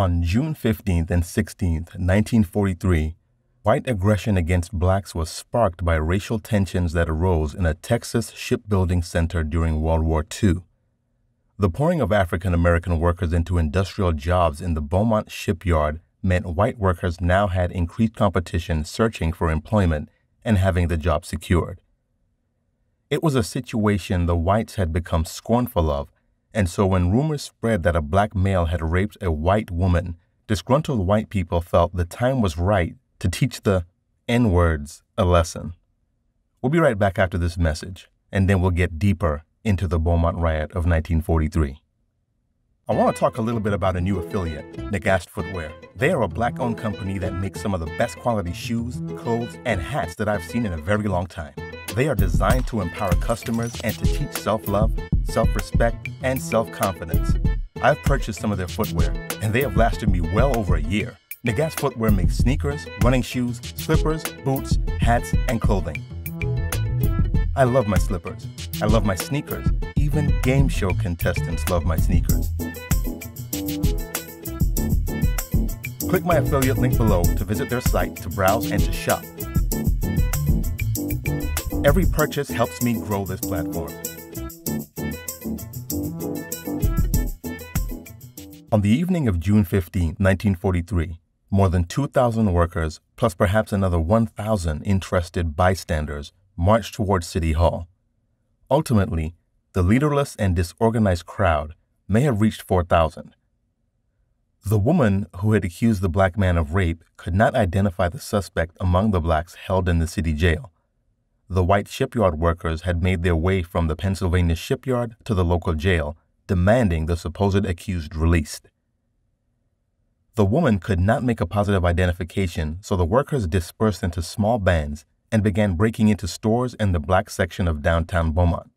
On June 15th and 16th, 1943, white aggression against blacks was sparked by racial tensions that arose in a Texas shipbuilding center during World War II. The pouring of African American workers into industrial jobs in the Beaumont shipyard meant white workers now had increased competition searching for employment and having the job secured. It was a situation the whites had become scornful of, and so when rumors spread that a black male had raped a white woman, disgruntled white people felt the time was right to teach the N-words a lesson. We'll be right back after this message, and then we'll get deeper into the Beaumont Riot of 1943. I want to talk a little bit about a new affiliate, Nagast Footwear. They are a black-owned company that makes some of the best quality shoes, clothes, and hats that I've seen in a very long time. They are designed to empower customers and to teach self-love, self-respect, and self-confidence. I've purchased some of their footwear, and they have lasted me well over a year. Nagast Footwear makes sneakers, running shoes, slippers, boots, hats, and clothing. I love my slippers. I love my sneakers. Even game show contestants love my sneakers. Click my affiliate link below to visit their site to browse and to shop. Every purchase helps me grow this platform. On the evening of June 15, 1943, more than 2,000 workers, plus perhaps another 1,000 interested bystanders, marched towards City Hall. Ultimately, the leaderless and disorganized crowd may have reached 4,000. The woman who had accused the black man of rape could not identify the suspect among the blacks held in the city jail. The white shipyard workers had made their way from the Pennsylvania shipyard to the local jail, demanding the supposed accused released. The woman could not make a positive identification, so the workers dispersed into small bands and began breaking into stores in the black section of downtown Beaumont.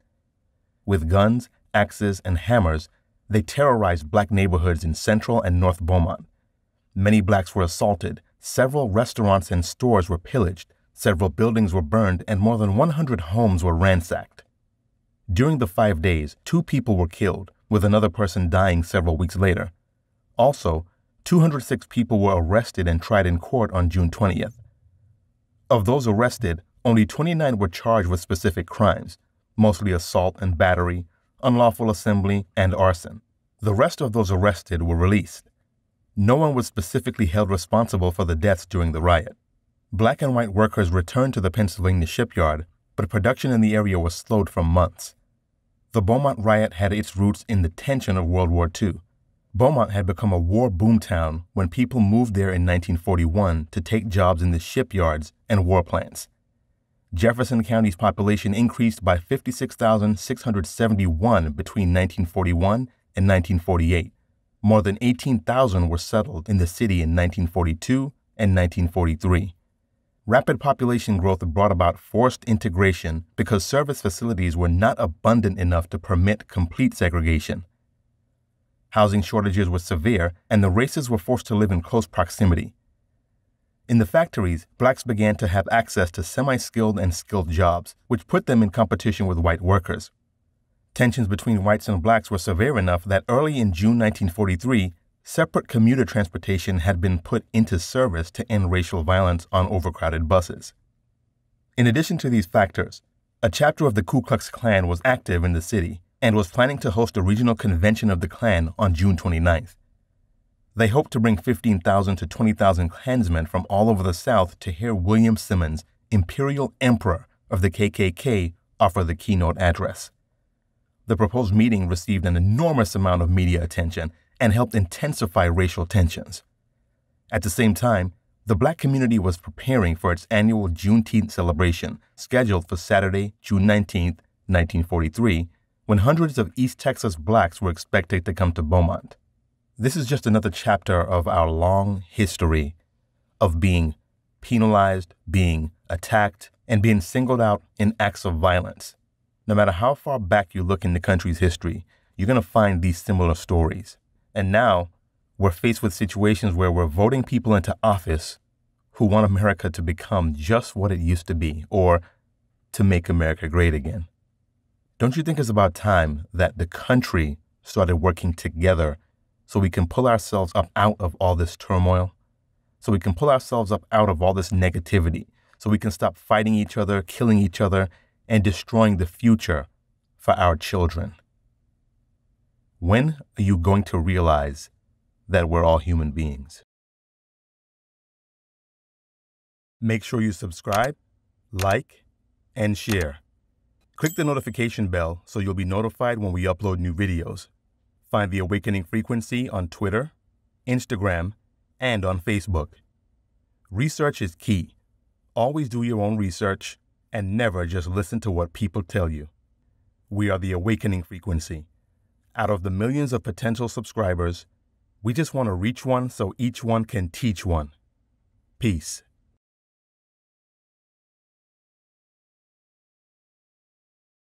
With guns, axes, and hammers, they terrorized black neighborhoods in central and north Beaumont. Many blacks were assaulted, several restaurants and stores were pillaged, several buildings were burned, and more than 100 homes were ransacked. During the 5 days, 2 people were killed, with another person dying several weeks later. Also, 206 people were arrested and tried in court on June 20th. Of those arrested, only 29 were charged with specific crimes, mostly assault and battery, unlawful assembly, and arson. The rest of those arrested were released. No one was specifically held responsible for the deaths during the riot. Black and white workers returned to the Pennsylvania shipyard, but production in the area was slowed for months. The Beaumont Riot had its roots in the tension of World War II. Beaumont had become a war boomtown when people moved there in 1941 to take jobs in the shipyards and war plants. Jefferson County's population increased by 56,671 between 1941 and 1948. More than 18,000 were settled in the city in 1942 and 1943. Rapid population growth brought about forced integration because service facilities were not abundant enough to permit complete segregation. Housing shortages were severe, and the races were forced to live in close proximity. In the factories, blacks began to have access to semi-skilled and skilled jobs, which put them in competition with white workers. Tensions between whites and blacks were severe enough that early in June 1943, separate commuter transportation had been put into service to end racial violence on overcrowded buses. In addition to these factors, a chapter of the Ku Klux Klan was active in the city and was planning to host a regional convention of the Klan on June 29th. They hoped to bring 15,000 to 20,000 Klansmen from all over the South to hear William Simmons, Imperial Emperor of the KKK, offer the keynote address. The proposed meeting received an enormous amount of media attention and helped intensify racial tensions. At the same time, the black community was preparing for its annual Juneteenth celebration, scheduled for Saturday, June 19, 1943, when hundreds of East Texas blacks were expected to come to Beaumont. This is just another chapter of our long history of being penalized, being attacked, and being singled out in acts of violence. No matter how far back you look in the country's history, you're going to find these similar stories. And now, we're faced with situations where we're voting people into office who want America to become just what it used to be, or to make America great again. Don't you think it's about time that the country started working together so we can pull ourselves up out of all this turmoil, so we can pull ourselves up out of all this negativity, so we can stop fighting each other, killing each other, and destroying the future for our children? When are you going to realize that we're all human beings? Make sure you subscribe, like, and share. Click the notification bell so you'll be notified when we upload new videos. Find The Awakening Frequency on Twitter, Instagram, and on Facebook. Research is key. Always do your own research and never just listen to what people tell you. We are The Awakening Frequency. Out of the millions of potential subscribers, we just want to reach one so each one can teach one. Peace.